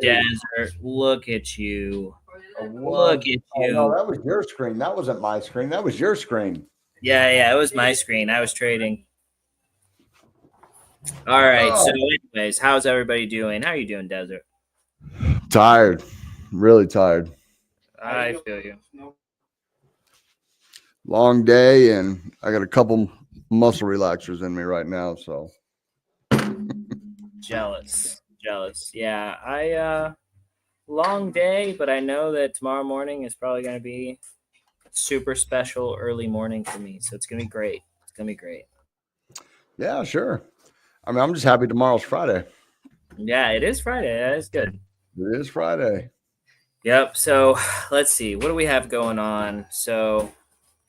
Desert, look at you. Look Look at Oh, you. no, that was your screen. That wasn't my screen. That was your screen. Yeah, it was my screen. I was trading. All right. So, anyways, how's everybody doing? How are you doing, Desert? Tired. Really tired. I feel you. Long day, and I got a couple muscle relaxers in me right now, so Jealous. Yeah, long day, but I know that tomorrow morning is probably going to be super special early morning for me. So it's going to be great. yeah, sure. I mean, I'm just happy tomorrow's Friday. Yeah, it is Friday. That is good. It is Friday. Yep. So let's see. What do we have going on? So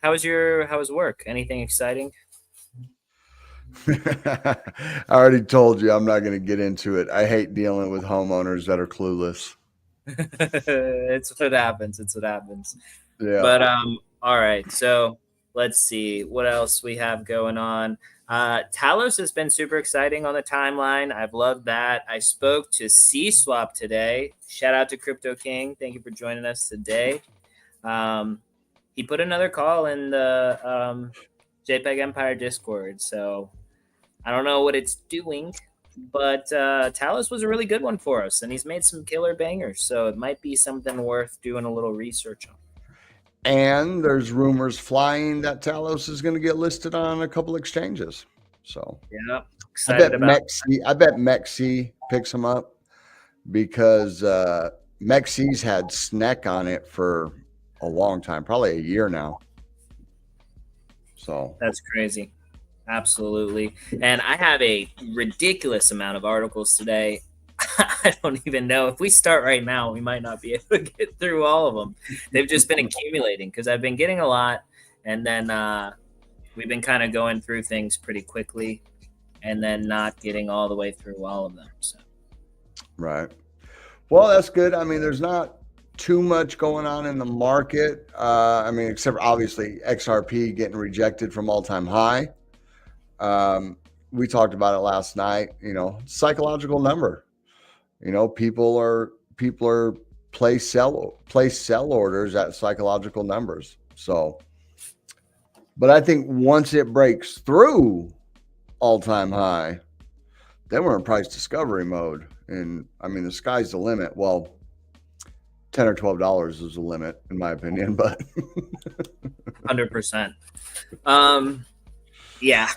how was work? Anything exciting? I already told you I'm not going to get into it. I hate dealing with homeowners that are clueless. It's what happens. Yeah. But all right. So let's see what else we have going on. Talos has been super exciting on the timeline. I've loved that. I spoke to C-Swap today. Shout out to Crypto King. Thank you for joining us today. He put another call in the JPEG Empire Discord. So I don't know what it's doing, but Talos was a really good one for us, and he's made some killer bangers. So it might be something worth doing a little research on. And there's rumors flying that Talos is going to get listed on a couple exchanges. So yeah, I bet MEXC picks him up because MEXC's had SNEC on it for a long time, probably a year now. So that's crazy. Absolutely. And I have a ridiculous amount of articles today. I don't even know. If we start right now, we might not be able to get through all of them. They've just been accumulating because I've been getting a lot, and then we've been kind of going through things pretty quickly and then not getting all the way through all of them. So. Right. Well, that's good. I mean, there's not too much going on in the market. I mean, except obviously XRP getting rejected from all-time high. We talked about it last night, psychological number. People are place sell orders at psychological numbers. So, but I think once it breaks through all-time high, then we're in price discovery mode. And I mean, the sky's the limit. Well, $10 or $12 is the limit, in my opinion, but 100%. Yeah,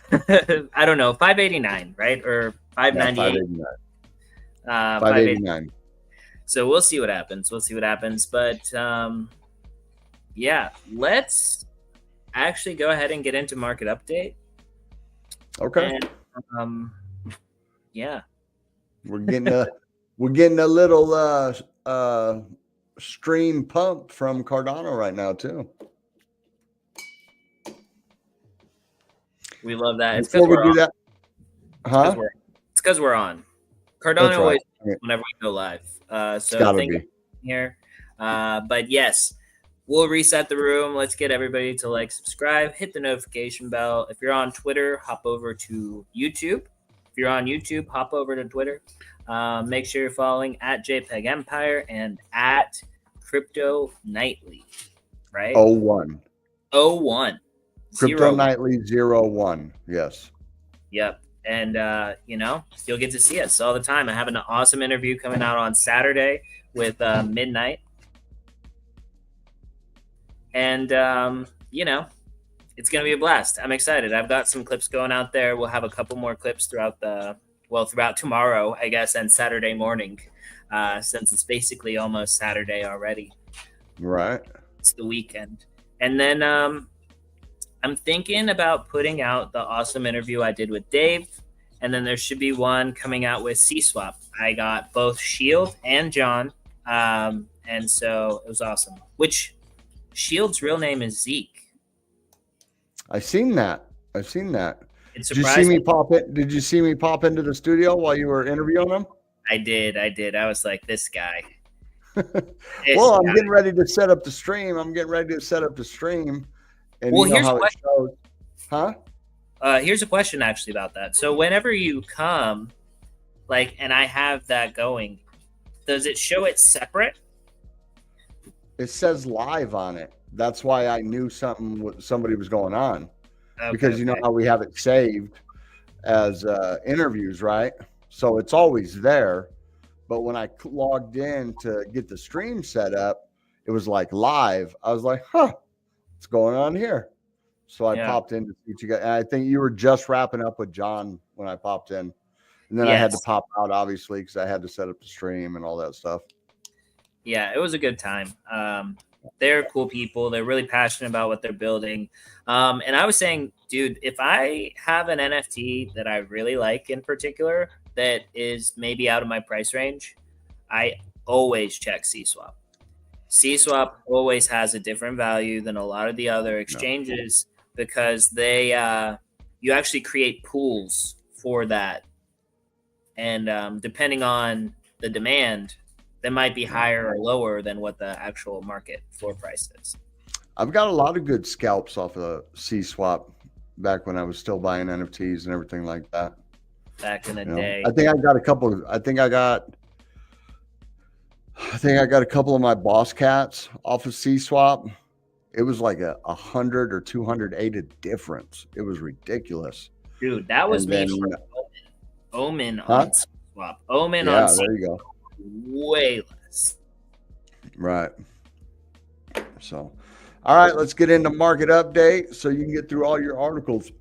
I don't know, 589, right? Or 598. Yeah, 589. So we'll see what happens. But yeah, let's actually go ahead and get into market update. Okay. And, yeah, we're getting a little stream pump from Cardano right now too. We love that. It's because we do that. Huh? It's because we're on. Cardano always whenever we go live. So thank you here. But yes, we'll reset the room. Let's get everybody to subscribe, hit the notification bell. If you're on Twitter, hop over to YouTube. If you're on YouTube, hop over to Twitter. Make sure you're following at JPEG Empire and at Crypto Nightly. Right? 01. Crypto Nightly 01. Yes. Yep. And, you'll get to see us all the time. I have an awesome interview coming out on Saturday with Midnight. And, it's going to be a blast. I'm excited. I've got some clips going out there. We'll have a couple more clips throughout tomorrow, I guess, and Saturday morning, since it's basically almost Saturday already. Right. It's the weekend. And then I'm thinking about putting out the awesome interview I did with Dave, and then there should be one coming out with C-Swap. I got both Shield and John, and so it was awesome. Which Shield's real name is Zeke. I've seen that. Did you see me pop it? Did you see me pop into the studio while you were interviewing him? I did. I was like, this guy. Well, I'm getting ready to set up the stream. And well, here's how it shows. Huh? Here's a question actually about that. So whenever you come, and I have that going, Does it show it separate? It says live on it. That's why I knew somebody was going on, because you know how we have it saved as interviews, right? So it's always there. But when I logged in to get the stream set up, it was like live. I was like, huh, what's going on here? So I popped in to see what you got. And I think you were just wrapping up with John when I popped in. And then I had to pop out, obviously, because I had to set up the stream and all that stuff. Yeah, it was a good time. They're cool people. They're really passionate about what they're building. And I was saying, dude, if I have an NFT that I really like in particular that is maybe out of my price range, I always check CSwap. CSwap always has a different value than a lot of the other exchanges because they you actually create pools for that. And depending on the demand, that might be higher or lower than what the actual market floor price is. I've got a lot of good scalps off of CSwap back when I was still buying NFTs and everything like that. Back in the day. I think I got a couple. I think I got a couple of my boss cats off of CSwap. It was like a 100 or 200 ADA difference. It was ridiculous. Dude, that was me for Omen on CSwap. Omen on CSwap. There you go. Way less. Right. So, all right, let's get into market update so you can get through all your articles.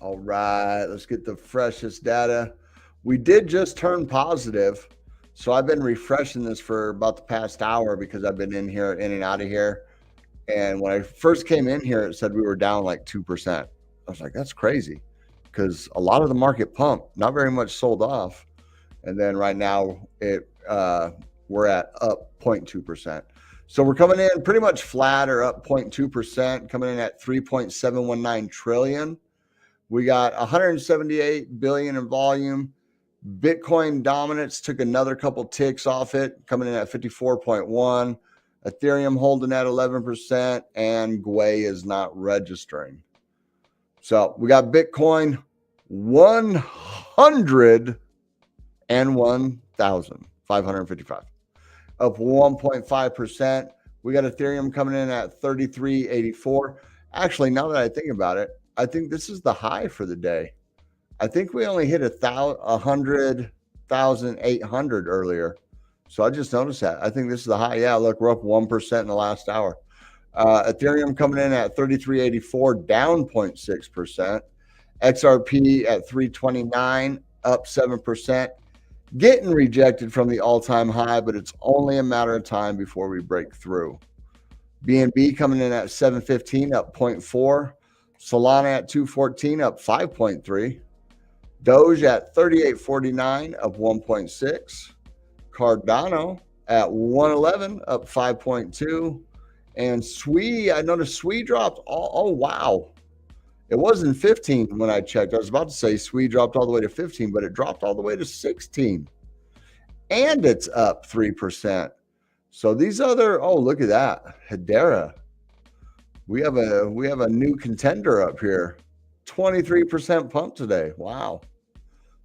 All right, let's get the freshest data. We did just turn positive. So I've been refreshing this for about the past hour because I've been in and out of here. And when I first came in here, it said we were down like 2%. I was like, that's crazy, because a lot of the market pumped, not very much sold off. And then right now we're at up 0.2%. So we're coming in pretty much flat or up 0.2%, coming in at 3.719 trillion. We got 178 billion in volume. Bitcoin dominance took another couple ticks off it, coming in at 54.1. Ethereum holding at 11%, and Gwei is not registering. So we got Bitcoin 101,555, up 1.5%. We got Ethereum coming in at 33.84. Actually, now that I think about it, I think this is the high for the day. I think we only hit 100,800 earlier. So I just noticed that. I think this is the high. Yeah, look, we're up 1% in the last hour. Ethereum coming in at 33.84, down 0.6%. XRP at 329, up 7%. Getting rejected from the all-time high, but it's only a matter of time before we break through. BNB coming in at 715, up 0.4. Solana at 214, up 5.3. Doge at 38.49, up 1.6. Cardano at 111, up 5.2. And SWI, I noticed SWI dropped. Oh, wow. It wasn't 15 when I checked. I was about to say SWI dropped all the way to 15, but it dropped all the way to 16. And it's up 3%. So these other, oh, look at that. Hedera. We have a new contender up here. 23% pump today. Wow.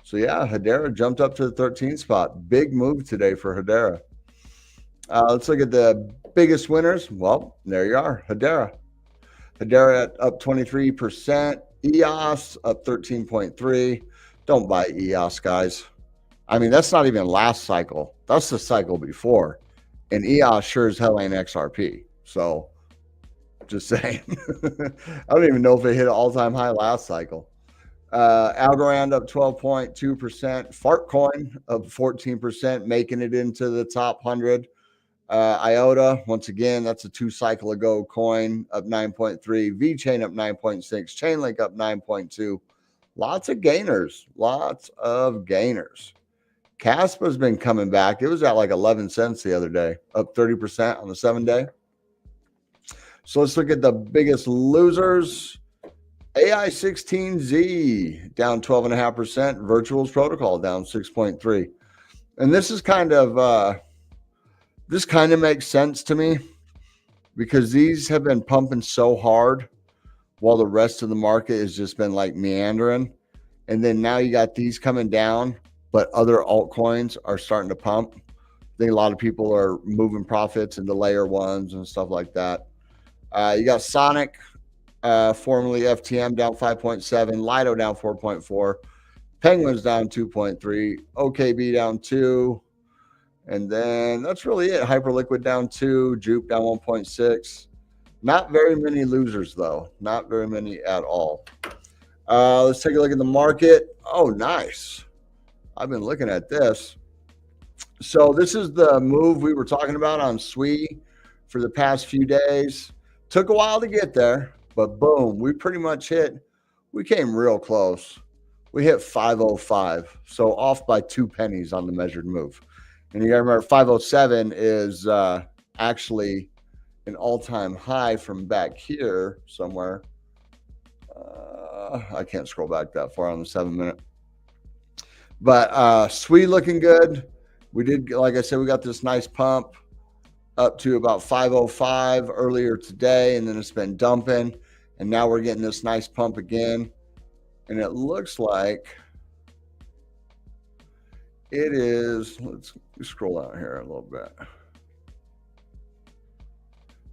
So yeah, Hedera jumped up to the 13th spot. Big move today for Hedera. Let's look at the biggest winners. Well, there you are. Hedera up 23%. EOS up 13.3. Don't buy EOS, guys. I mean, that's not even last cycle. That's the cycle before. And EOS sure as hell ain't XRP. So just saying. I don't even know if it hit an all-time high last cycle. Algorand up 12.2%. Fartcoin up 14%, making it into the top 100. IOTA, once again, that's a 2 cycle ago coin, up 9.3. VeChain up 9.6. Chainlink up 9.2. Lots of gainers. Caspa's been coming back. It was at like 11 cents the other day, up 30% on the 7-day. So let's look at the biggest losers. AI16Z down 12.5%. Virtuals Protocol down 6.3. And this is kind of makes sense to me because these have been pumping so hard while the rest of the market has just been like meandering. And then now you got these coming down, but other altcoins are starting to pump. I think a lot of people are moving profits into layer ones and stuff like that. You got Sonic, formerly FTM, down 5.7, Lido down 4.4, Penguins down 2.3, OKB down 2, and then that's really it. Hyperliquid down 2, Juke down 1.6. Not very many losers, though. Not very many at all. Let's take a look at the market. Oh, nice. I've been looking at this. So this is the move we were talking about on SWE for the past few days. Took a while to get there, but boom, we pretty much we came real close. We hit 505, so off by 2 pennies on the measured move. And you got to remember 507 is actually an all-time high from back here somewhere. I can't scroll back that far on the 7-minute. But SWE looking good. We did, like I said, we got this nice pump up to about 505 earlier today, and then it's been dumping. And now we're getting this nice pump again. And it looks like it is, let's scroll out here a little bit.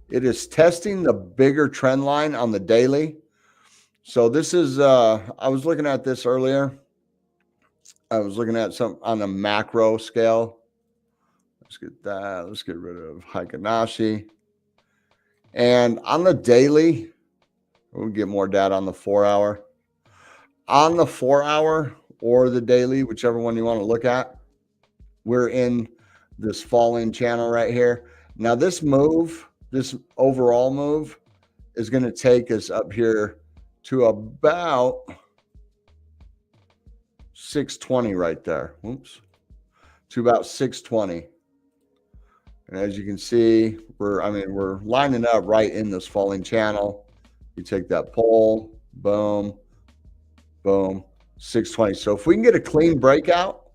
It is testing the bigger trend line on the daily. So this is, I was looking at this earlier. I was looking at some on a macro scale. Let's get that. Let's get rid of Heikinashi. And on the daily, we'll get more data on the 4-hour. On the 4-hour or the daily, whichever one you want to look at, we're in this falling channel right here. Now this move, this overall move, is going to take us up here to about 620 right there. Oops. To about 620. And as you can see, we're lining up right in this falling channel. You take that pull, boom, boom, 620. So if we can get a clean breakout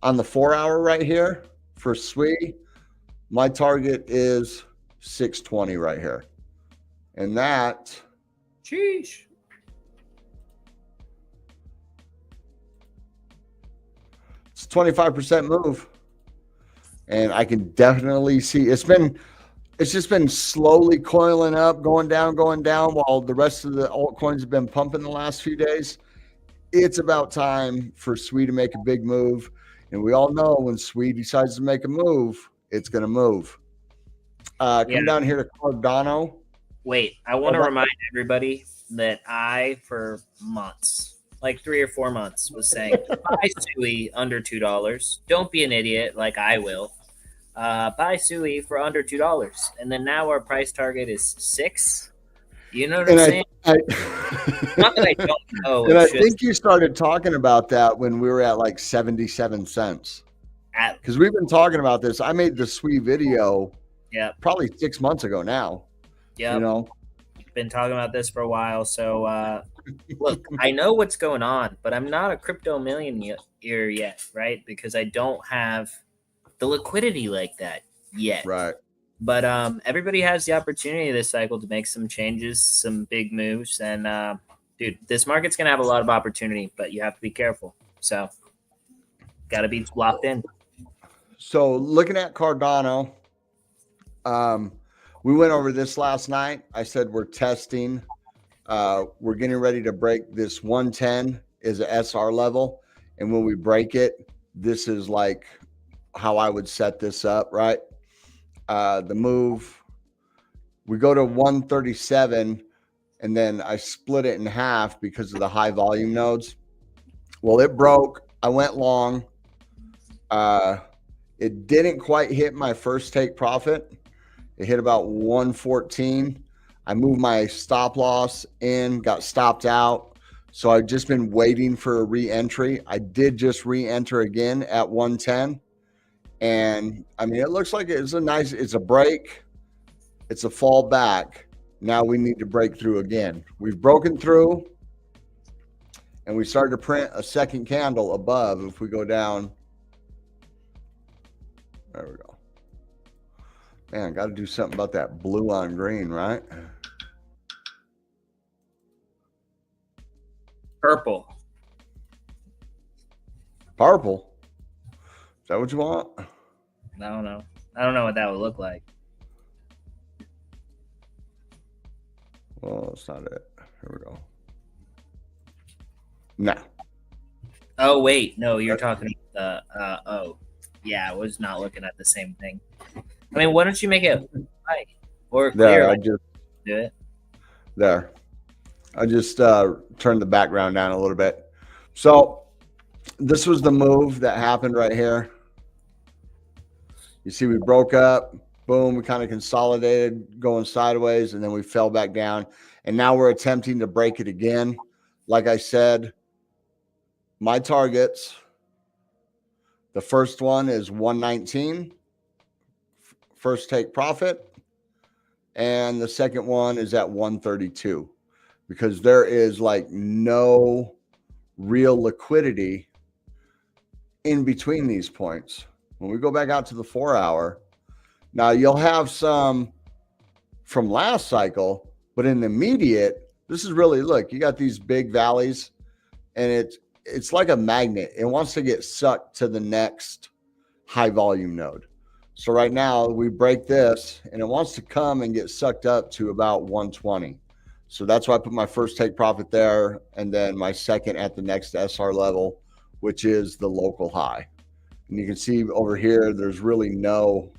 on the 4-hour right here for SWE, my target is 620 right here. And that, sheesh, it's a 25% move. And I can definitely see it's just been slowly coiling up, going down, while the rest of the altcoins have been pumping the last few days. It's about time for SWE to make a big move. And we all know when SWE decides to make a move, it's going to move. Come down here to Cardano. Wait, I want to remind everybody that I, for months, like 3 or 4 months, was saying, buy SWE under $2. Don't be an idiot like I will. Buy SWE for under $2. And then now our price target is 6. You know what I'm saying? Not that I don't know. And I think you started talking about that when we were at like 77 cents. Because we've been talking about this. I made the SWE video probably 6 months ago now. Yeah. You know, been talking about this for a while. So look, I know what's going on, but I'm not a crypto millionaire yet, right? Because I don't have the liquidity like that yet. Right. But everybody has the opportunity this cycle to make some changes, some big moves. And, dude, this market's going to have a lot of opportunity, but you have to be careful. So got to be locked in. So looking at Cardano, we went over this last night. I said we're testing. We're getting ready to break this 110 is an SR level. And when we break it, this is like how I would set this up, right? The move, we go to 137, and then I split it in half because of the high volume nodes. Well, it broke. I went long. It didn't quite hit my first take profit. It hit about 114. I moved my stop loss in, got stopped out. So I've just been waiting for a re-entry. I did just re-enter again at 110. And I mean, it looks like it's a break. It's a fall back. Now we need to break through again. We've broken through. and we start to print a second candle above, if we go down, there we go. Man, got to do something about that blue on green, right? Purple. Purple. Is that what you want? I don't know. I don't know what that would look like. Well, that's not it. Here we go. No. Oh, wait. No, you're talking about the, oh. Yeah, I was not looking at the same thing. I mean, why don't you make it white or clear? There, I like, just do it. there. I just turned the background down a little bit. So this was the move that happened right here. You see, we broke up. Boom, we kind of consolidated going sideways, and then we fell back down. And now we're attempting to break it again. Like I said, my targets, the first one is 119, first take profit. And the second one is at 132, because there is like no real liquidity in between these points. When we go back out to the 4 hour, now you'll have some from last cycle, but in the immediate, this is really, look, you got these big valleys, and it's like a magnet. It wants to get sucked to the next high volume node. So right now we break this, and it wants to come and get sucked up to about 120. So that's why I put my first take profit there, and then my second at the next SR level, which is the local high. And you can see over here, there's really no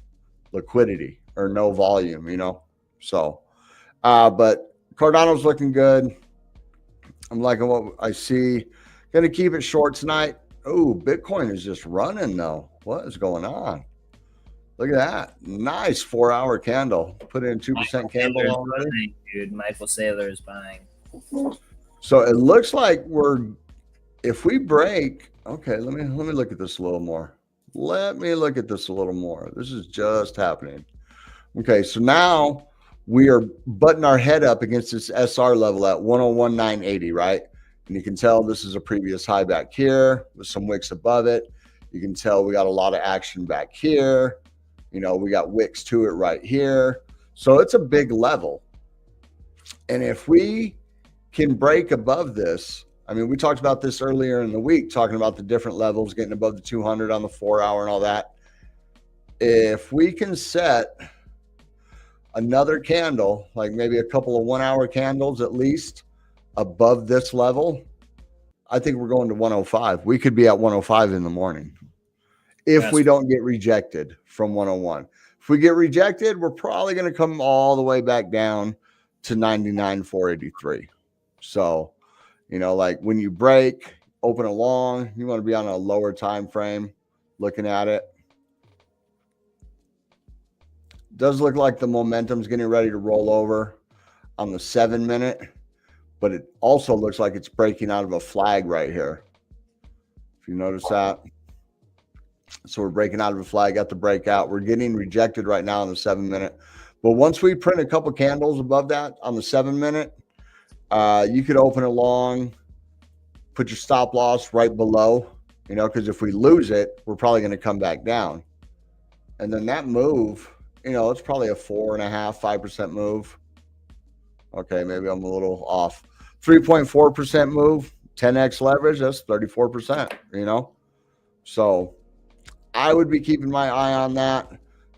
liquidity or no volume, you know? So, but Cardano's looking good. I'm liking what I see. Going to keep it short tonight. Oh, Bitcoin is just running though. What is going on? Look at that. Nice 4 hour candle. Put in 2% candle already. Buying, dude. Michael Saylor is buying. So it looks like if we break, okay, let me look at this a little more. Let me look at this a little more. This is just happening. Okay, so now we are butting our head up against this SR level at 101,980, right? And you can tell this is a previous high back here with some wicks above it. You can tell we got a lot of action back here. You know, we got wicks to it right here. So it's a big level. And if we can break above this, I mean, we talked about this earlier in the week, talking about the different levels, getting above the 200 on the 4 hour and all that. If we can set another candle, like maybe a couple of 1 hour candles at least above this level, I think we're going to 105. We could be at 105 in the morning if we don't get rejected from 101. If we get rejected, we're probably going to come all the way back down to 99,483. So, you know, like when you break, open along, you want to be on a lower time frame looking at it. Does look like the momentum's getting ready to roll over on the 7 minute, but it also looks like it's breaking out of a flag right here. If you notice that. So we're breaking out of a flag at the breakout. We're getting rejected right now on the 7 minute. But once we print a couple candles above that on the 7 minute, you could open along, put your stop loss right below, you know, because if we lose it, we're probably going to come back down. And then that move, you know, it's probably a 4.5%, 5% move. Okay, maybe I'm a little off. 3.4% move, 10x leverage, that's 34%, you know. So I would be keeping my eye on that.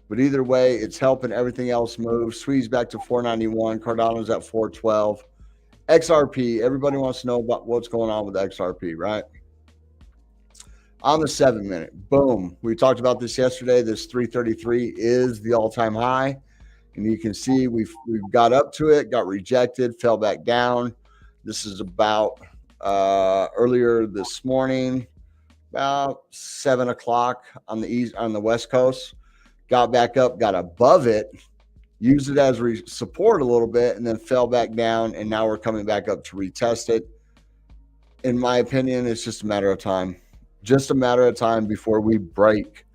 But either way, it's helping everything else move. Squeeze back to 491. Cardano's at 412. XRP, everybody wants to know about what's going on with XRP, right? On the 7 minute, boom. We talked about this yesterday. This 333 is the all-time high. And you can see we've got up to it, got rejected, fell back down. This is about earlier this morning, about 7 o'clock on the West Coast. Got back up, got above it, used it as support a little bit, and then fell back down. And now we're coming back up to retest it. In my opinion, it's just a matter of time. Just a matter of time before we break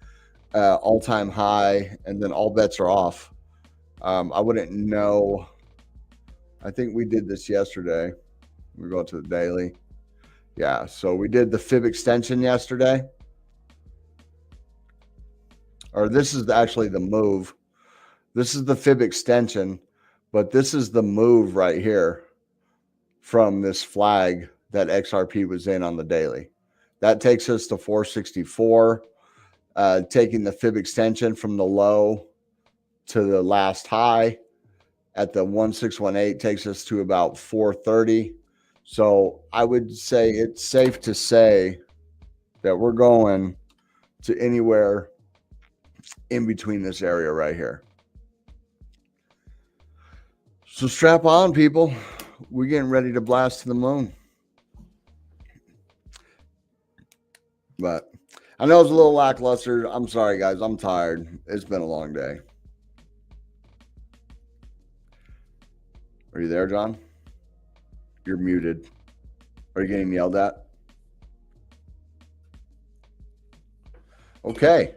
all-time high, and then all bets are off. I wouldn't know. I think we did this yesterday. We're going to the daily. Yeah, so we did the fib extension yesterday. Or this is actually the move. This is the fib extension, but this is the move right here from this flag that XRP was in on the daily. That takes us to 464, taking the fib extension from the low to the last high at the 1618 takes us to about 430. So I would say it's safe to say that we're going to anywhere in between this area right here. So strap on, people. We're getting ready to blast to the moon. But I know it's a little lackluster. I'm sorry, guys. I'm tired. It's been a long day. Are you there, John? You're muted. Are you getting yelled at? Okay.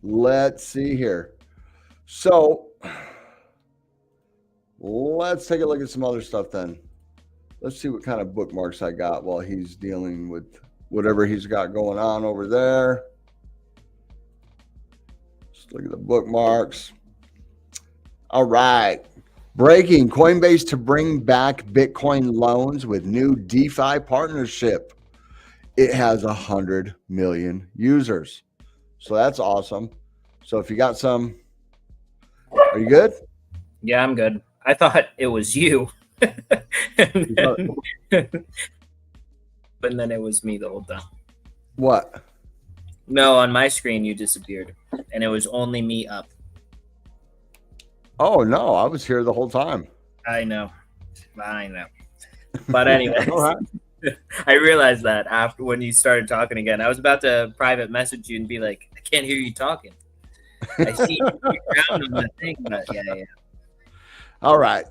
Let's see here. So let's take a look at some other stuff then. Let's see what kind of bookmarks I got while he's dealing with whatever he's got going on over there. Let's look at the bookmarks. All right. Breaking: Coinbase to bring back Bitcoin loans with new DeFi partnership. It has 100 million users. So that's awesome. So if you got some, are you good? Yeah, I'm good. I thought it was you. But then it was me the whole time. What? No, on my screen you disappeared, and it was only me up. Oh no, I was here the whole time. I know. But anyway, I realized that after when you started talking again. I was about to private message you and be like, I can't hear you talking. I see you around on the thing, but yeah. All right.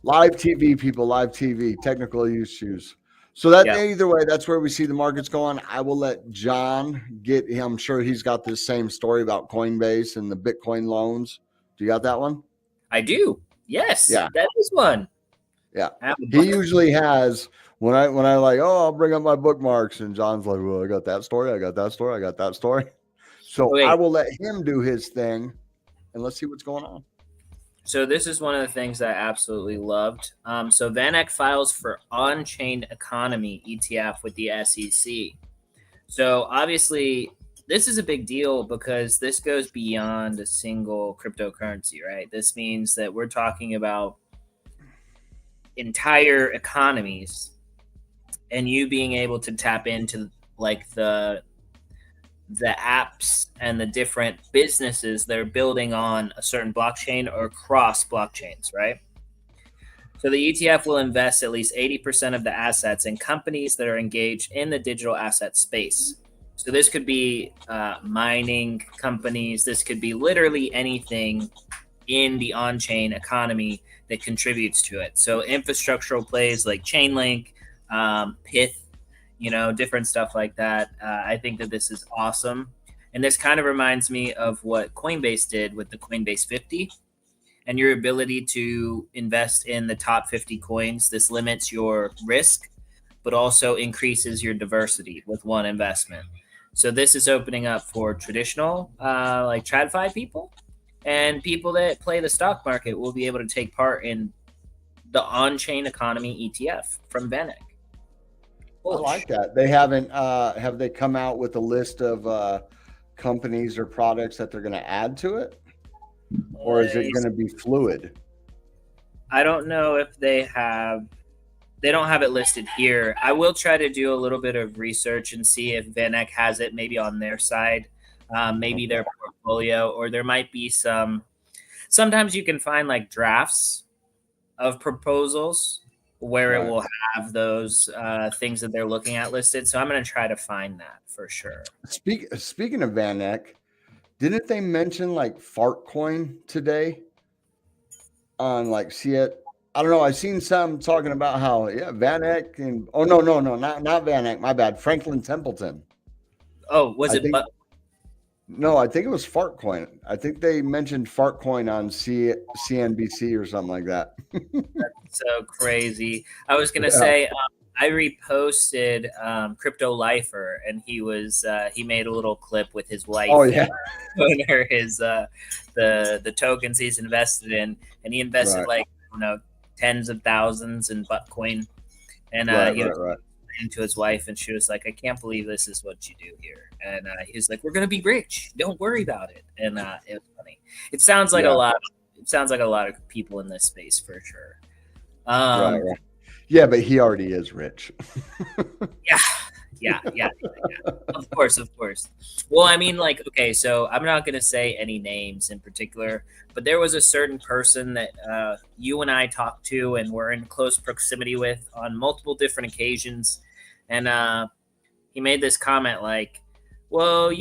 Live TV, people, live TV, technical issues. So that either way, that's where we see the markets going. I will let John get, I'm sure he's got this same story about Coinbase and the Bitcoin loans. Do you got that one? I do. Yes. Yeah. That is one. Yeah. He usually has when I like, oh, I'll bring up my bookmarks, and John's like, well, I got that story. I got that story. I got that story. So I will let him do his thing and let's see what's going on. So this is one of the things that I absolutely loved. So VanEck files for on-chain economy ETF with the SEC. So obviously this is a big deal because this goes beyond a single cryptocurrency, right? This means that we're talking about entire economies and you being able to tap into like the apps and the different businesses that are building on a certain blockchain or cross blockchains, right? So the ETF will invest at least 80% of the assets in companies that are engaged in the digital asset space. So this could be mining companies. This could be literally anything in the on-chain economy that contributes to it. So infrastructural plays like Chainlink, Pith, different stuff like that. I think that this is awesome. And this kind of reminds me of what Coinbase did with the Coinbase 50 and your ability to invest in the top 50 coins. This limits your risk, but also increases your diversity with one investment. So this is opening up for traditional, like TradFi people, and people that play the stock market will be able to take part in the on-chain economy ETF from VanEck. I like that. They haven't, have they come out with a list of companies or products that they're going to add to it? Or is it going to be fluid? I don't know if they have. They don't have it listed here. I will try to do a little bit of research and see if VanEck has it maybe on their side, maybe their portfolio, or there might be some. Sometimes you can find like drafts of proposals where it will have those things that they're looking at listed. So I'm going to try to find that for sure. Speaking of VanEck, didn't they mention like Fartcoin today on like see it? I don't know. I've seen some talking about how VanEck and not VanEck. My bad. Franklin Templeton. Oh, was it? No, I think it was Fartcoin. I think they mentioned Fartcoin on CNBC or something like that. That's so crazy. I was gonna say I reposted Crypto Lifer, and he made a little clip with his wife. Oh yeah, showing her his the tokens he's invested in, and he invested right. like I don't know tens of thousands in Bitcoin, and he was Right. into his wife, and she was like, "I can't believe this is what you do here," and he was like, "We're gonna be rich. Don't worry about it," and it was funny. It sounds like a Yeah. lot. It sounds like a lot of people in this space for sure. Right. Yeah, but he already is rich. Yeah. Of course. Well, I mean, like, okay, so I'm not going to say any names in particular, but there was a certain person that you and I talked to and were in close proximity with on multiple different occasions. And he made this comment like, well,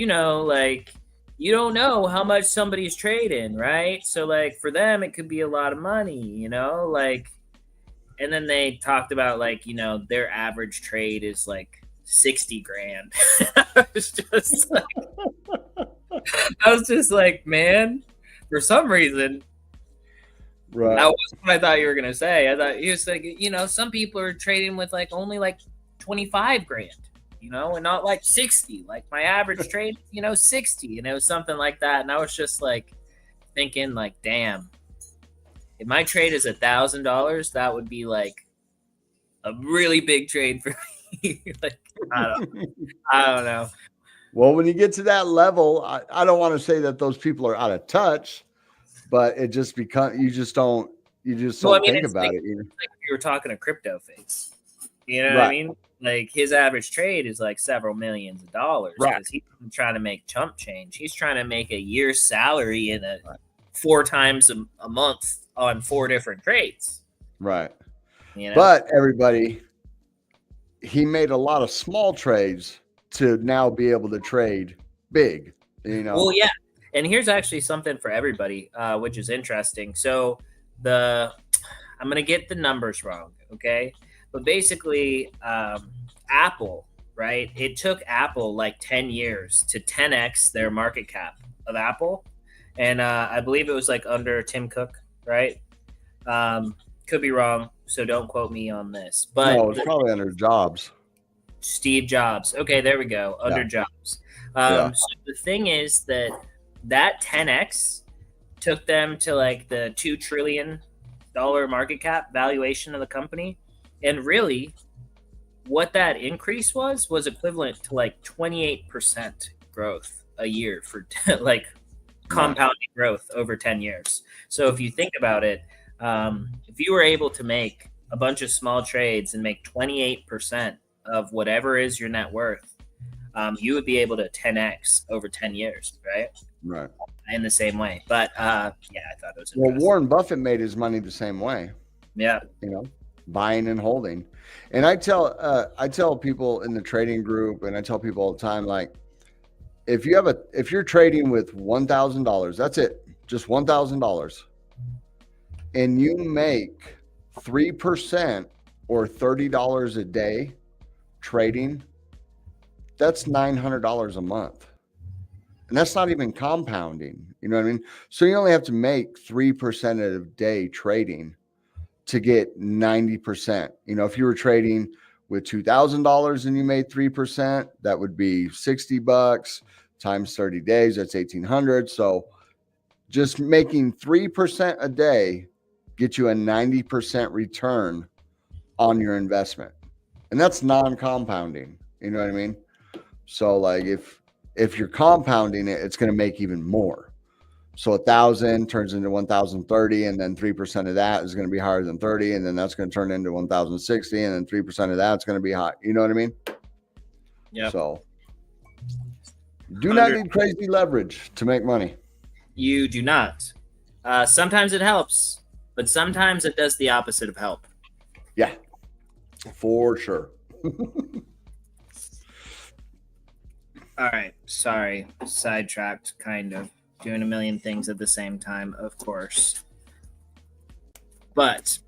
like, you don't know how much somebody's trading, right? So, like, for them, it could be a lot of money, like, and then they talked about, like, their average trade is like 60 grand. I was just like, man, for some reason, Right. that wasn't what I thought you were gonna say. I thought you was like, some people are trading with like only like 25 grand, and not like 60. Like my average trade, 60, and it was something like that. And I was just like thinking, like, damn, if my trade is $1,000, that would be like a really big trade for me. Like, I don't know. Well, when you get to that level, I don't want to say that those people are out of touch, but it just becomes you just don't think about it. It's like if you were talking a crypto face. You know Right. what I mean? Like his average trade is like several millions of dollars because he's trying to make chump change. He's trying to make a year's salary in 4 times a month on 4 different trades. Right. You know? But everybody, he made a lot of small trades to now be able to trade big. Well, yeah. And here's actually something for everybody, which is interesting. So I'm gonna get the numbers wrong, okay? But basically, Apple, right? It took Apple like 10 years to 10x their market cap of Apple, and I believe it was like under Tim Cook, right? Could be wrong, so don't quote me on this. But no, it's probably under Jobs. Steve Jobs. Okay, there we go. Under Jobs. So the thing is that 10x took them to like the $2 trillion market cap valuation of the company. And really, what that increase was equivalent to like 28% growth a year for like compounding growth over 10 years. So if you think about it, if you were able to make a bunch of small trades and make 28% of whatever is your net worth, you would be able to 10x over 10 years, right? Right. In the same way. But yeah, I thought it was well, Warren Buffett made his money the same way. Yeah. Buying and holding. And I tell people in the trading group, and I tell people all the time, like, if you're trading with $1,000, that's it, just $1,000, and you make 3% or $30 a day trading, that's $900 a month. And that's not even compounding. You know what I mean? So you only have to make 3% a day trading to get 90%. If you were trading with $2,000 and you made 3%, that would be $60 times 30 days. That's 1,800. So just making 3% a day gets you a 90% return on your investment. And that's non-compounding. You know what I mean? So like if you're compounding it, it's going to make even more. So 1,000 turns into 1,030, and then 3% of that is going to be higher than 30, and then that's going to turn into 1,060, and then 3% of that's going to be high. You know what I mean? Yeah. So do not need crazy leverage to make money. You do not. Sometimes it helps, but sometimes it does the opposite of help. Yeah, for sure. All right. Sorry. Sidetracked, kind of. Doing a million things at the same time, of course. But,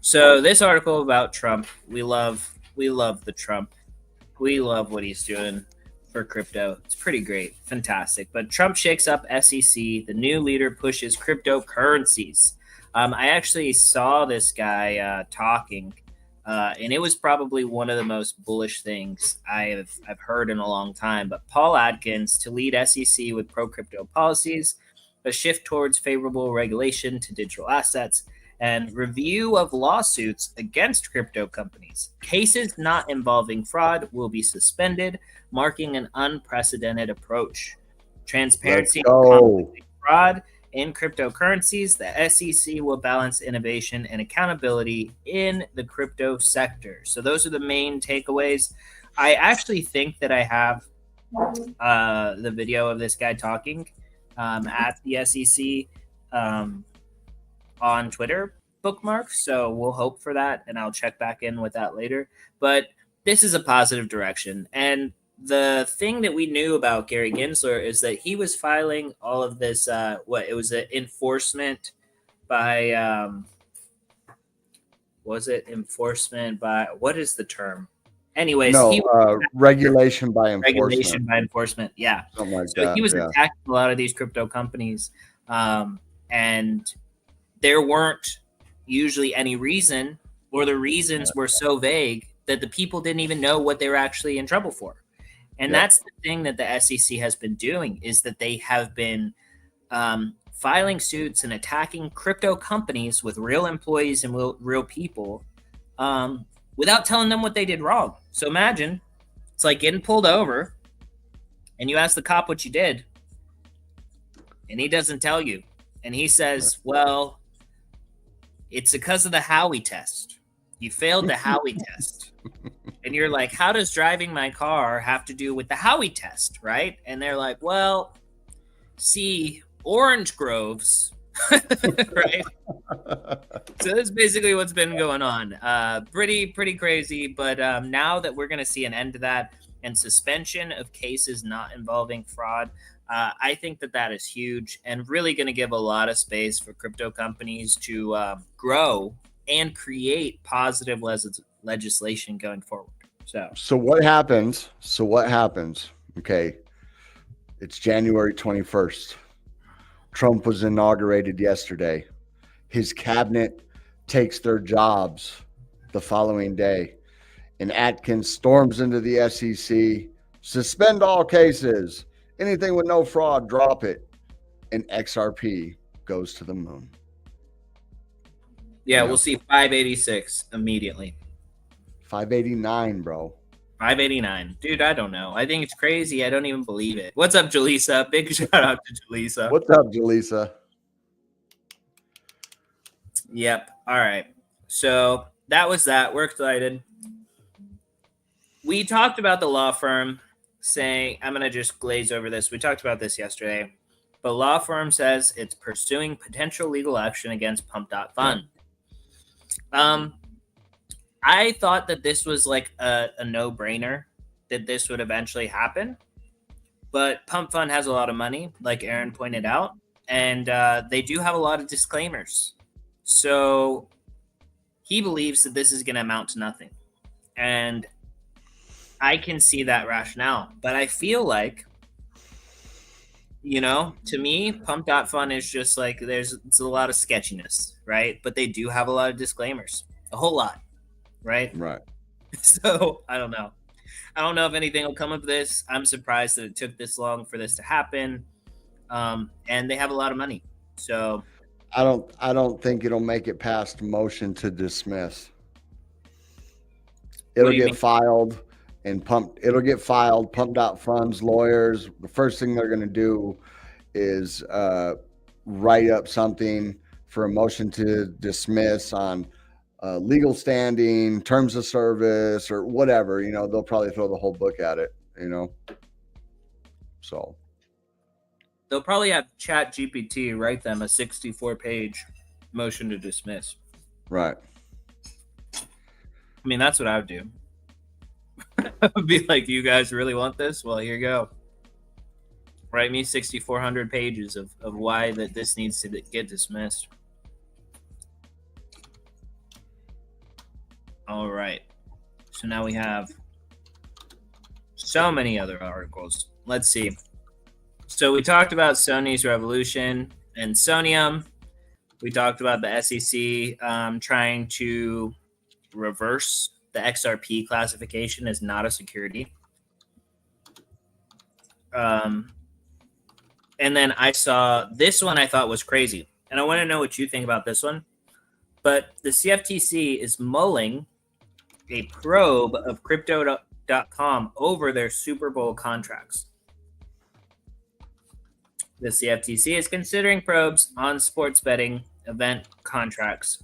so this article about Trump, we love the Trump. We love what he's doing for crypto. It's pretty great. Fantastic. But Trump shakes up SEC. The new leader pushes cryptocurrencies. I actually saw this guy talking And it was probably one of the most bullish things I've heard in a long time. But Paul Adkins to lead SEC with pro-crypto policies, a shift towards favorable regulation to digital assets, and review of lawsuits against crypto companies. Cases not involving fraud will be suspended, marking an unprecedented approach. Transparency and fraud in cryptocurrencies, the SEC will balance innovation and accountability in the crypto sector. So those are the main takeaways. I actually think that I have the video of this guy talking at the SEC on Twitter bookmark. So we'll hope for that, and I'll check back in with that later. But this is a positive direction. And the thing that we knew about Gary Gensler is that he was filing all of this, it was an enforcement by, was it enforcement by, what is the term? Anyways, regulation by enforcement. Regulation by enforcement, yeah. Something like that. He was attacking a lot of these crypto companies, and there weren't usually any reason, or the reasons were so vague that the people didn't even know what they were actually in trouble for. And that's the thing that the SEC has been doing, is that they have been filing suits and attacking crypto companies with real employees and real people without telling them what they did wrong. So imagine it's like getting pulled over and you ask the cop what you did and he doesn't tell you. And he says, well, it's because of the Howey test. You failed the Howey test. And you're like, how does driving my car have to do with the Howey test, right? And they're like, well, see, orange groves, right? So that's basically what's been going on. Pretty crazy. But now that we're going to see an end to that and suspension of cases not involving fraud, I think that is huge and really going to give a lot of space for crypto companies to grow and create positive legislation going forward. So what happens? Okay. It's January 21st. Trump was inaugurated yesterday. His cabinet takes their jobs the following day. And Atkins storms into the SEC, suspend all cases. Anything with no fraud, drop it. And XRP goes to the moon. Yeah, we'll see 586 immediately. 589, bro. 589. Dude, I don't know. I think it's crazy. I don't even believe it. What's up, Jaleesa? Big shout out to Jaleesa. What's up, Jaleesa? Yep. All right. So that was that. We're excited. We talked about the law firm saying, I'm going to just glaze over this. We talked about this yesterday. But law firm says it's pursuing potential legal action against Pump.Fund. I thought that this was like a no-brainer, that this would eventually happen. But Pump Fund has a lot of money, like Aaron pointed out, and they do have a lot of disclaimers. So he believes that this is going to amount to nothing. And I can see that rationale. But I feel like, to me, Pump.Fund is just like it's a lot of sketchiness, right? But they do have a lot of disclaimers, a whole lot. Right. So I don't know. I don't know if anything will come of this. I'm surprised that it took this long for this to happen. And they have a lot of money. So I don't think it'll make it past motion to dismiss. It'll get filed and it'll get filed. Pump.Fund's lawyers, the first thing they're going to do is write up something for a motion to dismiss on legal standing, terms of service, or whatever. They'll probably throw the whole book at it. So they'll probably have ChatGPT write them a 64-page motion to dismiss. Right. I mean, that's what I would do. I would be like, you guys really want this? Well, here you go. Write me 6,400 pages of why that this needs to get dismissed. All right. So now we have so many other articles. Let's see. So we talked about Sony's Revolution and Sonium. We talked about the SEC trying to reverse the XRP classification as not a security. And then I saw this one I thought was crazy. And I want to know what you think about this one. But the CFTC is mulling a probe of Crypto.com over their Super Bowl contracts. The CFTC is considering probes on sports betting event contracts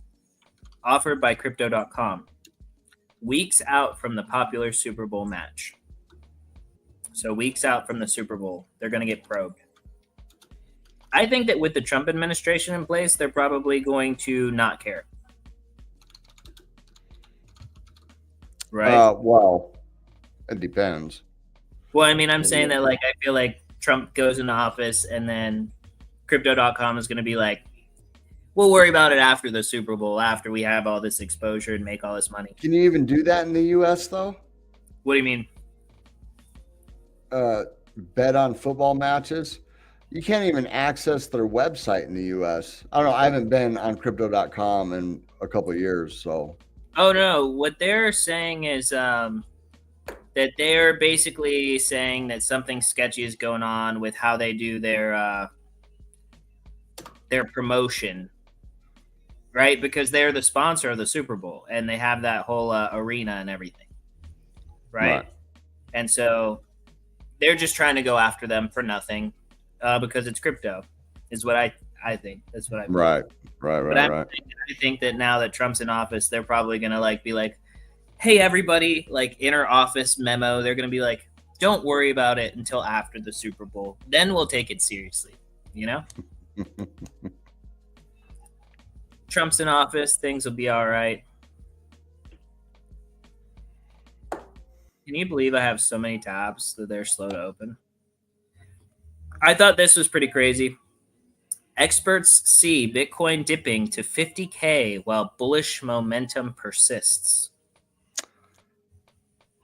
offered by Crypto.com weeks out from the popular Super Bowl match. So weeks out from the Super Bowl, they're going to get probed. I think that with the Trump administration in place, they're probably going to not care. Right? Well, it depends. Well, I mean, I'm saying that, like, I feel like Trump goes into office and then Crypto.com is going to be like, we'll worry about it after the Super Bowl, after we have all this exposure and make all this money. Can you even do that in the U.S., though? What do you mean? Bet on football matches? You can't even access their website in the U.S. I don't know. I haven't been on Crypto.com in a couple of years, so. Oh, no. What they're saying is that they're basically saying that something sketchy is going on with how they do their promotion, right? Because they're the sponsor of the Super Bowl, and they have that whole arena and everything, right? And so they're just trying to go after them for nothing because it's crypto, is what I think. That's what I believe. Right. But I think that now that Trump's in office, they're probably going to be like, hey, everybody, like inner office memo. They're going to be like, don't worry about it until after the Super Bowl. Then we'll take it seriously, you know? Trump's in office. Things will be all right. Can you believe I have so many tabs that they're slow to open? I thought this was pretty crazy. Experts see Bitcoin dipping to 50K while bullish momentum persists.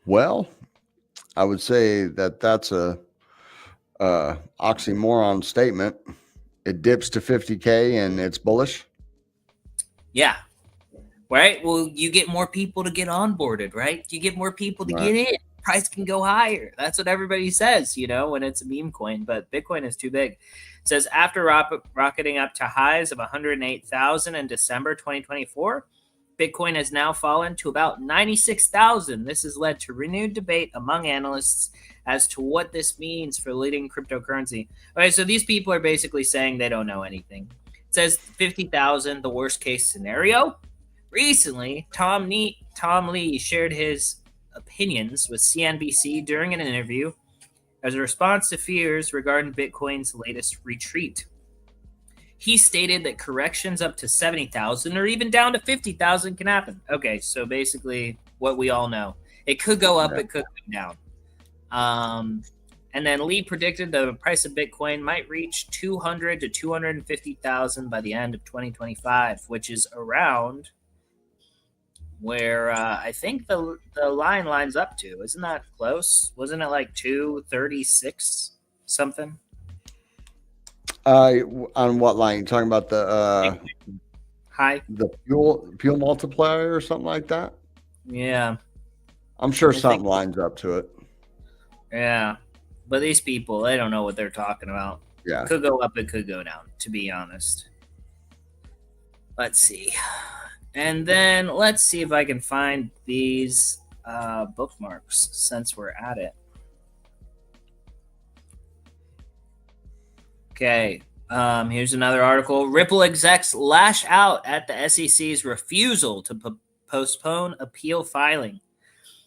Well, I would say that that's a oxymoron statement. It dips to 50K and it's bullish. Yeah. Right? Well, you get more people to get onboarded, right? You get more people to get in. Price can go higher. That's what everybody says, when it's a meme coin, but Bitcoin is too big. It says after rocketing up to highs of 108,000 in December 2024, Bitcoin has now fallen to about 96,000. This has led to renewed debate among analysts as to what this means for leading cryptocurrency. Okay, so these people are basically saying they don't know anything. It says 50,000, the worst case scenario. Recently, Tom Lee shared his opinions with CNBC during an interview as a response to fears regarding Bitcoin's latest retreat. He stated that corrections up to 70,000 or even down to 50,000 can happen. Okay, so basically what we all know. It could go up, it could go down. And then Lee predicted the price of Bitcoin might reach 200 to 250,000 by the end of 2025, which is around where I think the line lines up to. Isn't that close? Wasn't it like 236 something? On what line? You talking about the high, the fuel multiplier or something like that? Yeah, I'm sure something lines up to it. Yeah, but these people, they don't know what they're talking about. Yeah, it could go up, it could go down. To be honest, let's see. And then let's see if I can find these bookmarks since we're at it. Okay, here's another article. Ripple execs lash out at the SEC's refusal to postpone appeal filing.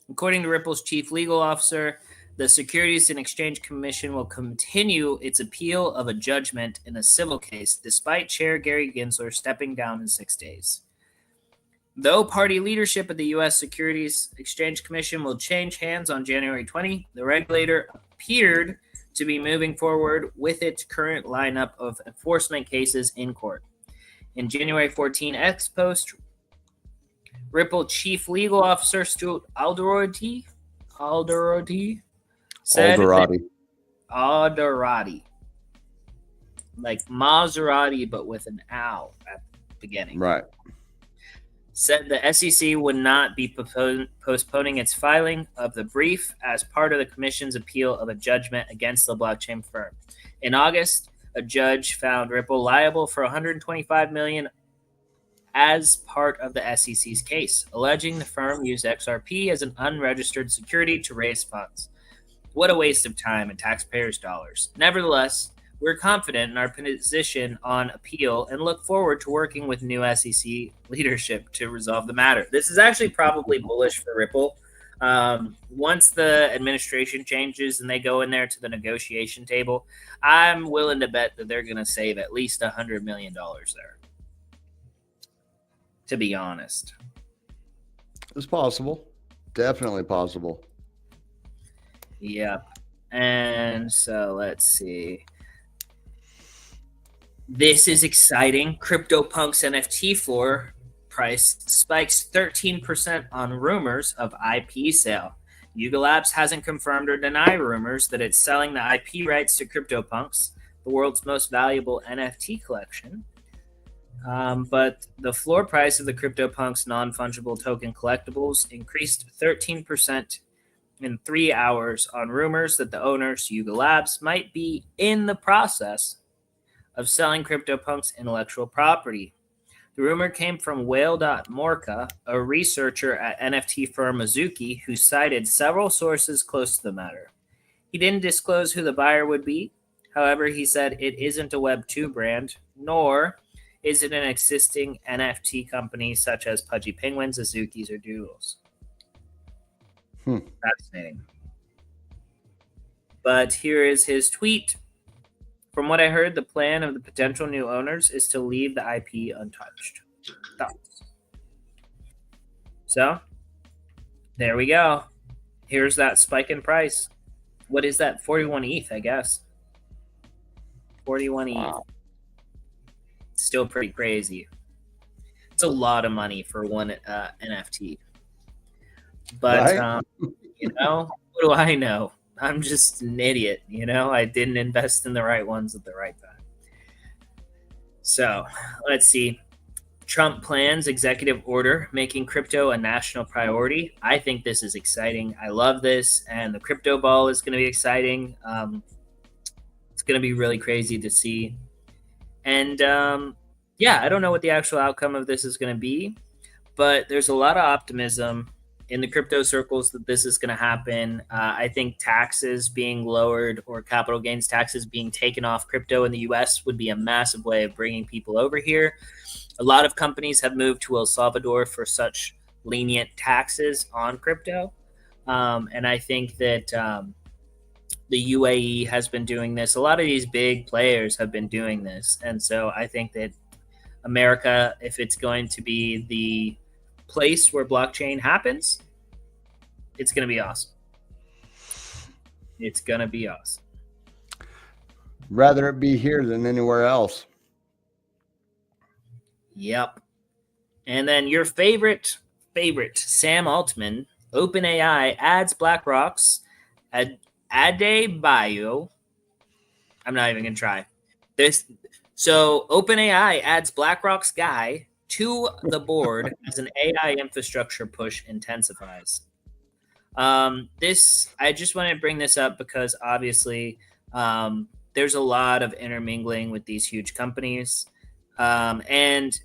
According to Ripple's chief legal officer, the Securities and Exchange Commission will continue its appeal of a judgment in a civil case, despite Chair Gary Gensler stepping down in 6 days. Though party leadership of the U.S. Securities Exchange Commission will change hands on January 20, the regulator appeared to be moving forward with its current lineup of enforcement cases in court. In January 14 ex post, Ripple Chief Legal Officer Stuart Alderoty said Alderoty, like Maserati, but with an ow at the beginning. Right. said the SEC would not be postponing its filing of the brief as part of the commission's appeal of a judgment against the blockchain firm. In August, a judge found Ripple liable for $125 million as part of the SEC's case, alleging the firm used XRP as an unregistered security to raise funds. What a waste of time and taxpayers' dollars. Nevertheless, we're confident in our position on appeal and look forward to working with new SEC leadership to resolve the matter. This is actually probably bullish for Ripple. Once the administration changes and they go in there to the negotiation table, I'm willing to bet that they're going to save at least $100 million there. To be honest, It's possible. Definitely possible. Yep. And so let's see. This is exciting. CryptoPunk's NFT floor price spikes 13% on rumors of IP sale. Yuga Labs hasn't confirmed or denied rumors that it's selling the IP rights to CryptoPunks, the world's most valuable NFT collection. But the floor price of the CryptoPunks non-fungible token collectibles increased 13% in 3 hours on rumors that the owners, Yuga Labs, might be in the process of selling CryptoPunks intellectual property. The rumor came from Whale.Morka, a researcher at NFT firm Mizuki, who cited several sources close to the matter. He didn't disclose who the buyer would be. However, he said it isn't a Web2 brand, nor is it an existing NFT company such as Pudgy Penguins, Azukis, or Doodles. Fascinating. But here is his tweet. From what I heard, the plan of the potential new owners is to leave the IP untouched. Thoughts? So, there we go. Here's that spike in price. What is that? 41 ETH, I guess. 41 ETH. Wow. Still pretty crazy. It's a lot of money for one NFT. But, Right? what do I know? I'm just an idiot, I didn't invest in the right ones at the right time. So let's see. Trump plans executive order making crypto a national priority. I think this is exciting. I love this. And the crypto ball is going to be exciting. It's going to be really crazy to see. And I don't know what the actual outcome of this is going to be, but there's a lot of optimism in the crypto circles that this is going to happen. I think taxes being lowered or capital gains taxes being taken off crypto in the US would be a massive way of bringing people over here. A lot of companies have moved to El Salvador for such lenient taxes on crypto. And I think that the UAE has been doing this. A lot of these big players have been doing this. And so I think that America, if it's going to be the place where blockchain happens, it's going to be awesome. It's going to be awesome. Rather it be here than anywhere else. Yep. And then your favorite, Sam Altman, OpenAI adds BlackRock's Adebayo. I'm not even going to try this. So OpenAI adds BlackRock's guy to the board as an AI infrastructure push intensifies. I just want to bring this up because obviously there's a lot of intermingling with these huge companies. And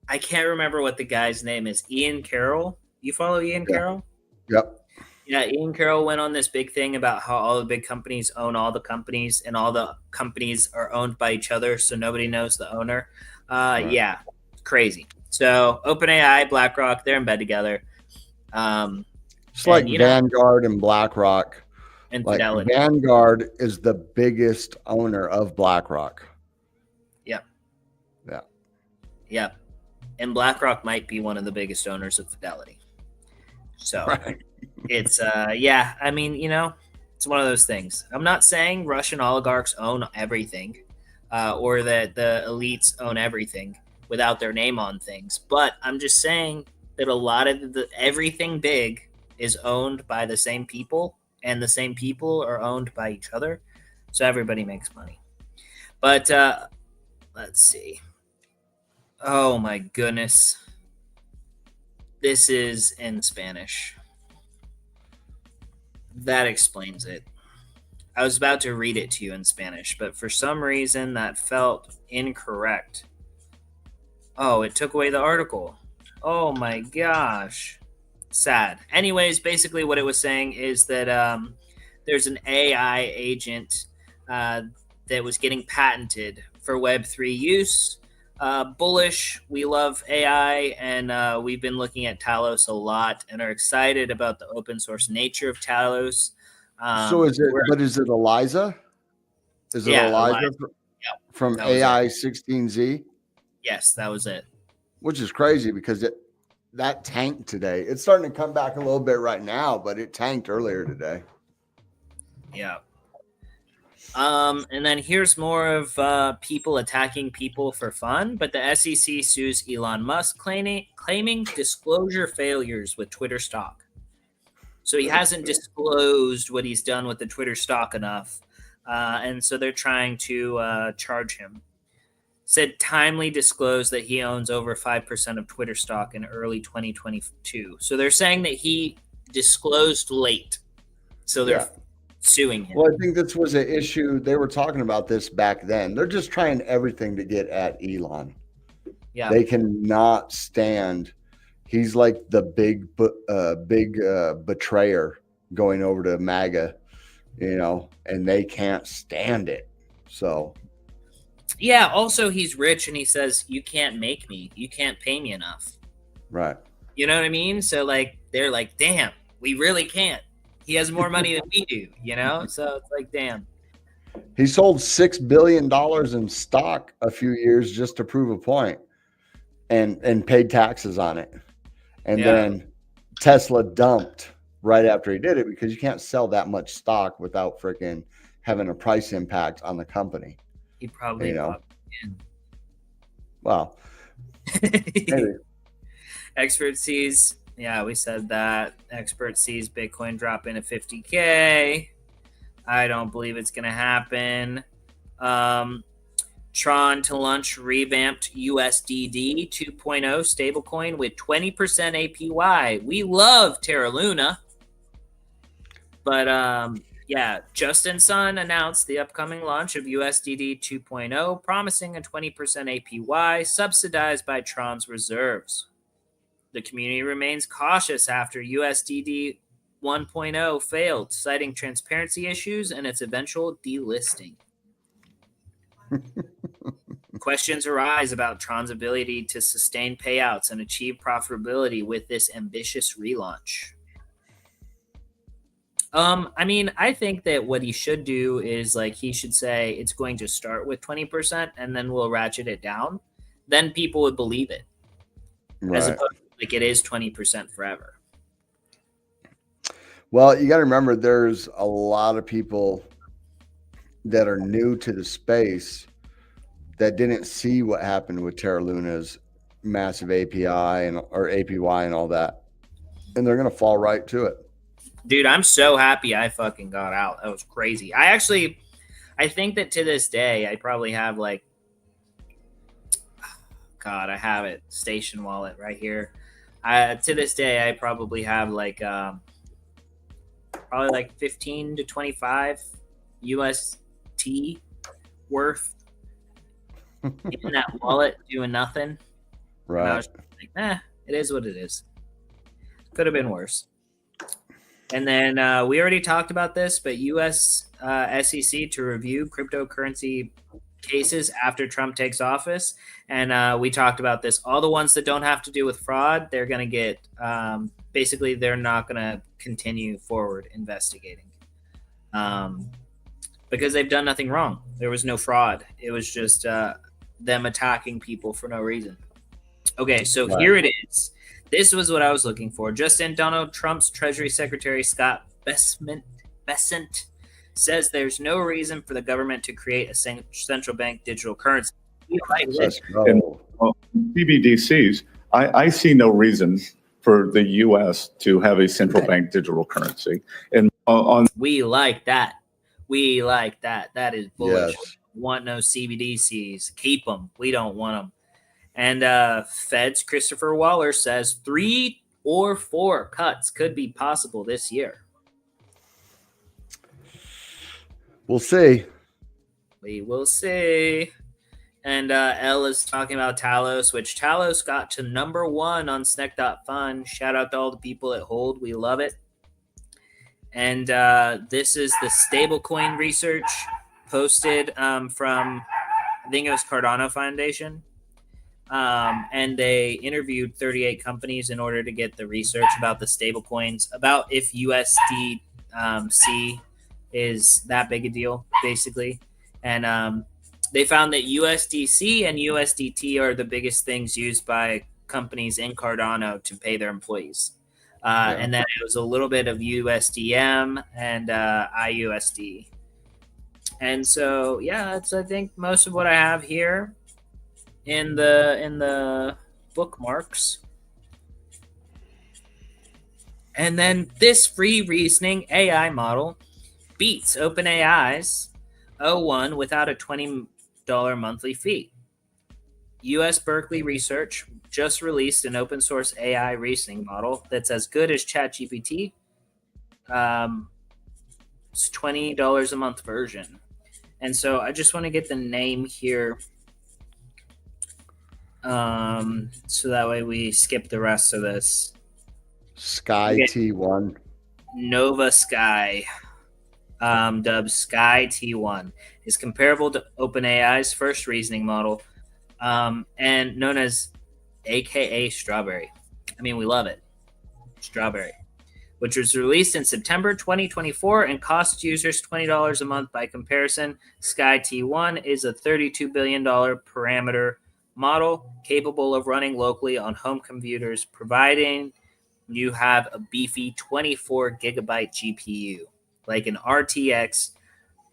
I can't remember what the guy's name is. Ian Carroll. You follow Ian Carroll? Yep. Yeah, Ian Carroll went on this big thing about how all the big companies own all the companies and all the companies are owned by each other, so nobody knows the owner. Right. Yeah, crazy. So OpenAI, BlackRock, they're in bed together. It's like Vanguard and BlackRock. And Fidelity. Vanguard is the biggest owner of BlackRock. Yep. Yeah. Yep. And BlackRock might be one of the biggest owners of Fidelity. So it's I mean, it's one of those things. I'm not saying Russian oligarchs own everything, or that the elites own everything without their name on things. But I'm just saying that a lot of everything big is owned by the same people, and the same people are owned by each other. So everybody makes money. But let's see. Oh my goodness. This is in Spanish. That explains it. I was about to read it to you in Spanish, but for some reason that felt incorrect. Oh, it took away the article. Oh my gosh. Sad. Anyways, basically what it was saying is that there's an AI agent that was getting patented for Web3 use. Bullish. We love AI, and we've been looking at Talos a lot and are excited about the open source nature of Talos. So is it Eliza? Is it Eliza from AI 16Z? Yes, that was it. Which is crazy because that tanked today. It's starting to come back a little bit right now, but it tanked earlier today. Yeah. And then here's more of people attacking people for fun, but the SEC sues Elon Musk claiming disclosure failures with Twitter stock. So he hasn't disclosed what he's done with the Twitter stock enough, and so they're trying to charge him. Said timely disclosed that he owns over 5% of Twitter stock in early 2022. So they're saying that he disclosed late. So they're suing him. Well, I think this was an issue. They were talking about this back then. They're just trying everything to get at Elon. Yeah. They cannot stand. He's like the big betrayer going over to MAGA, and they can't stand it. So. Yeah. Also, he's rich, and he says, "You can't make me. You can't pay me enough." Right. You know what I mean? So, they're like, "Damn, we really can't." He has more money than we do, So it's like, damn. He sold $6 billion in stock a few years just to prove a point, and paid taxes on it. And then Tesla dumped right after he did it because you can't sell that much stock without freaking having a price impact on the company. He probably Well, maybe. Expert sees. Yeah, we said that. Expert sees Bitcoin drop into 50K. I don't believe it's going to happen. Tron to launch revamped USDD 2.0 stablecoin with 20% APY. We love Terra Luna. But Justin Sun announced the upcoming launch of USDD 2.0, promising a 20% APY subsidized by Tron's reserves. The community remains cautious after USDD 1.0 failed, citing transparency issues and its eventual delisting. Questions arise about Tron's ability to sustain payouts and achieve profitability with this ambitious relaunch. I think that what he should do is he should say it's going to start with 20% and then we'll ratchet it down. Then people would believe it. Right. As opposed to it is 20% forever. Well, you got to remember there's a lot of people that are new to the space that didn't see what happened with Terra Luna's massive API or APY and all that. And they're going to fall right to it. Dude, I'm so happy I fucking got out. That was crazy. I think that to this day, I probably have God, I have it. Station wallet right here. To this day, I probably have probably 15 to 25 UST worth in that wallet doing nothing. Right. And I was like, it is what it is. Could have been worse. And then we already talked about this, but U.S. SEC to review cryptocurrency cases after Trump takes office. And we talked about this. All the ones that don't have to do with fraud, they're going to get basically they're not going to continue forward investigating because they've done nothing wrong. There was no fraud. It was just them attacking people for no reason. Okay, so Here it is. This was what I was looking for. Just in, Donald Trump's Treasury Secretary Scott Bessent says there's no reason for the government to create a central bank digital currency. CBDCs, I see no reason for the U.S. to have a central bank digital currency. And we like that. We like that. That is bullish. Yes. We want no CBDCs. Keep them. We don't want them. And Fed's Christopher Waller says 3 or 4 cuts could be possible this year. We'll see. We will see. And L is talking about Talos, which Talos got to number 1 on Snec.fun. Shout out to all the people at Hold. We love it. And this is the stablecoin research posted from, I think it was Cardano Foundation. And they interviewed 38 companies in order to get the research about the stablecoins, about if USDC is that big a deal, basically. And they found that USDC and USDT are the biggest things used by companies in Cardano to pay their employees. And then it was a little bit of USDM and IUSD. And so, yeah, that's, I think, most of what I have here in the bookmarks. And then this free reasoning AI model beats OpenAI's O1 without a $20 monthly fee. US Berkeley Research just released an open source AI reasoning model that's as good as ChatGPT. It's $20 a month version. And so I just want to get the name here, so that way we skip the rest of this. Sky T1. Nova Sky, dubbed Sky T1, is comparable to OpenAI's first reasoning model, and known as AKA Strawberry. I mean, we love it. Strawberry, which was released in September 2024 and costs users $20 a month. By comparison, Sky T1 is a $32 billion parameter model capable of running locally on home computers, providing you have a beefy 24 gigabyte GPU, like an RTX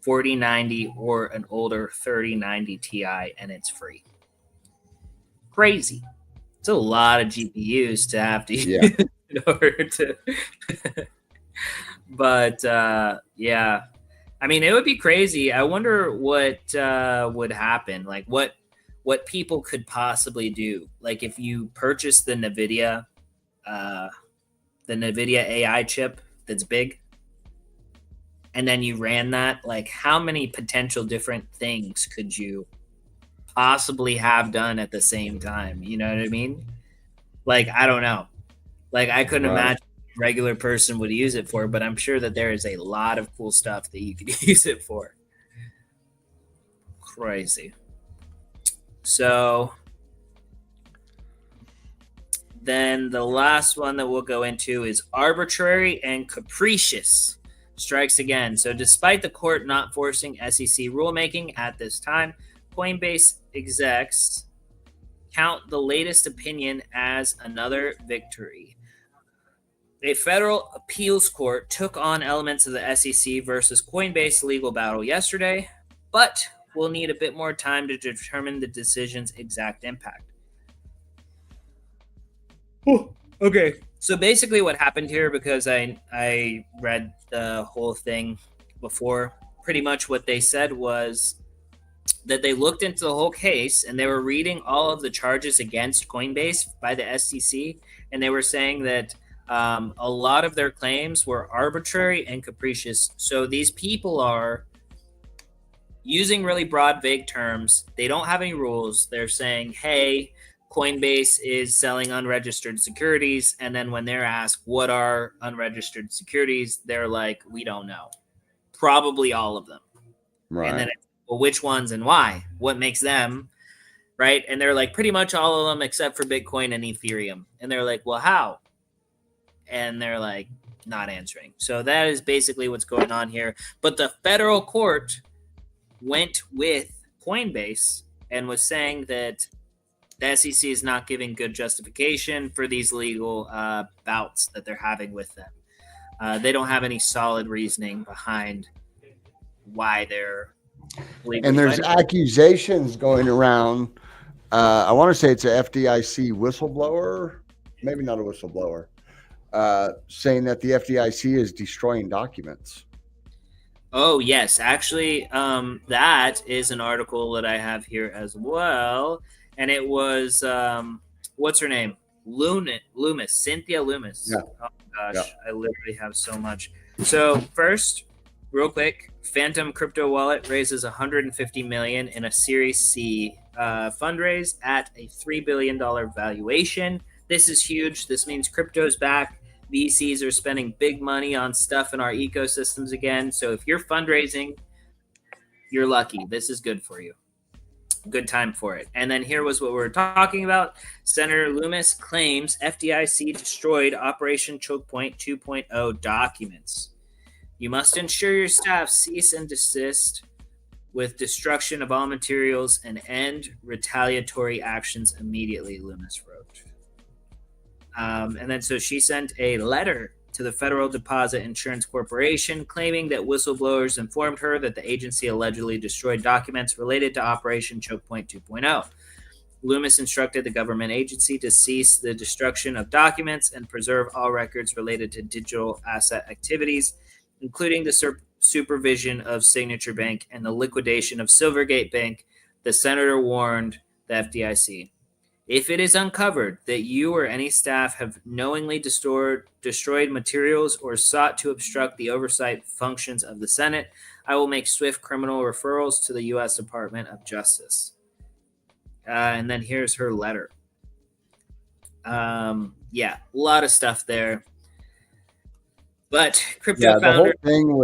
4090 or an older 3090 Ti, and it's free. Crazy. It's a lot of GPUs to have to use in order to. But yeah, I mean, it would be crazy. I wonder what would happen. Like what people could possibly do. Like if you purchase the NVIDIA AI chip that's big, and then you ran that, like how many potential different things could you possibly have done at the same time? You know what I mean? Like, I don't know. Like, I couldn't imagine a regular person would use it for, but I'm sure that there is a lot of cool stuff that you could use it for. Crazy. So then the last one that we'll go into is arbitrary and capricious strikes again. So despite the court not forcing SEC rulemaking at this time, Coinbase execs count the latest opinion as another victory. A federal appeals court took on elements of the SEC versus Coinbase legal battle yesterday, but will need a bit more time to determine the decision's exact impact. Oh, okay. So basically what happened here, because I read the whole thing before, pretty much what they said was that they looked into the whole case and they were reading all of the charges against Coinbase by the SEC, and they were saying that a lot of their claims were arbitrary and capricious. So these people are using really broad, vague terms. They don't have any rules. They're saying, hey, Coinbase is selling unregistered securities. And then when they're asked, what are unregistered securities? They're like, we don't know. Probably all of them. Right. And then, well, which ones and why? What makes them, right? And they're like, pretty much all of them except for Bitcoin and Ethereum. And they're like, well, how? And they're like, not answering. So that is basically what's going on here. But the federal court went with Coinbase and was saying that the SEC is not giving good justification for these legal bouts that they're having with them. They don't have any solid reasoning behind why they're legally and there's fighting. accusations going around. I want to say it's a FDIC whistleblower, maybe not a whistleblower, saying that the FDIC is destroying documents. Oh, yes. Actually, that is an article that I have here as well. And it was, what's her name? Loomis, Cynthia Loomis. Yeah. Oh my gosh, Yeah. I literally have so much. So first, real quick, Phantom Crypto Wallet raises 150 million in a Series C fundraise at a $3 billion valuation. This is huge. This means crypto's back. VCs are spending big money on stuff in our ecosystems again. So if you're fundraising, you're lucky. This is good for you. Good time for it. And then here was what we were talking about. Senator Loomis claims FDIC destroyed Operation Choke Point 2.0 documents. You must ensure your staff cease and desist with destruction of all materials and end retaliatory actions immediately, Loomis wrote. And then so she sent a letter to the Federal Deposit Insurance Corporation claiming that whistleblowers informed her that the agency allegedly destroyed documents related to Operation Choke Point 2.0. Loomis instructed the government agency to cease the destruction of documents and preserve all records related to digital asset activities, including the supervision of Signature Bank and the liquidation of Silvergate Bank. The senator warned the FDIC. If it is uncovered that you or any staff have knowingly destroyed materials or sought to obstruct the oversight functions of the Senate, I will make swift criminal referrals to the U.S. Department of Justice. And then here's her letter. Yeah, a lot of stuff there. But crypto founder. The whole thing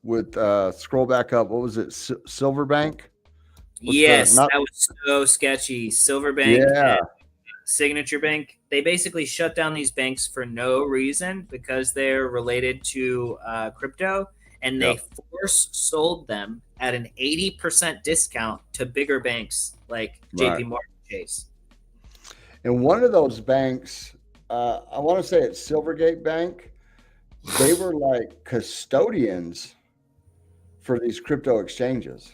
with scroll back up. What was it? Silverbank? Yes, that was so sketchy. Silverbank, yeah. and Signature Bank, they basically shut down these banks for no reason because they're related to crypto, and they force sold them at an 80% discount to bigger banks like JP Morgan Chase. And one of those banks, I want to say it's Silvergate Bank, they were like custodians for these crypto exchanges.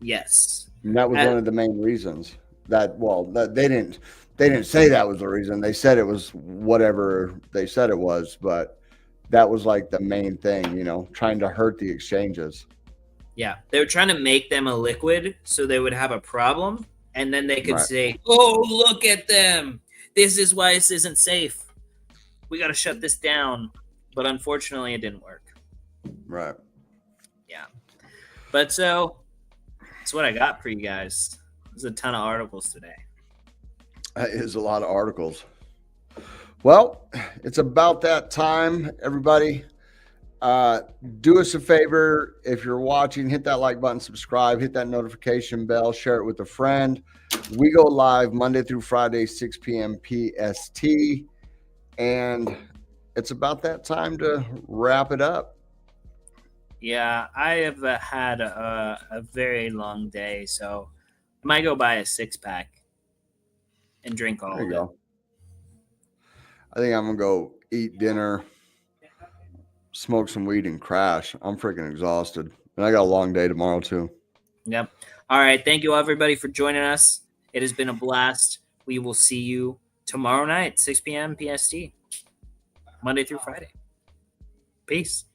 Yes. And that was one of the main reasons that they didn't say that was the reason. They said it was whatever they said it was, but that was like the main thing, trying to hurt the exchanges. Yeah. They were trying to make them illiquid so they would have a problem. And then they could say, oh, look at them. This is why this isn't safe. We got to shut this down. But unfortunately, it didn't work. Right. Yeah. But so that's what I got for you guys. There's a ton of articles today. That is a lot of articles. Well, it's about that time, everybody. Do us a favor. If you're watching, hit that like button, subscribe, hit that notification bell, share it with a friend. We go live Monday through Friday, 6 p.m. PST. And it's about that time to wrap it up. Yeah, I have had a very long day, so I might go buy a 6-pack and drink all of it. I think I'm going to go eat dinner, smoke some weed, and crash. I'm freaking exhausted. And I got a long day tomorrow, too. Yep. All right. Thank you, everybody, for joining us. It has been a blast. We will see you tomorrow night, 6 p.m. PST, Monday through Friday. Peace.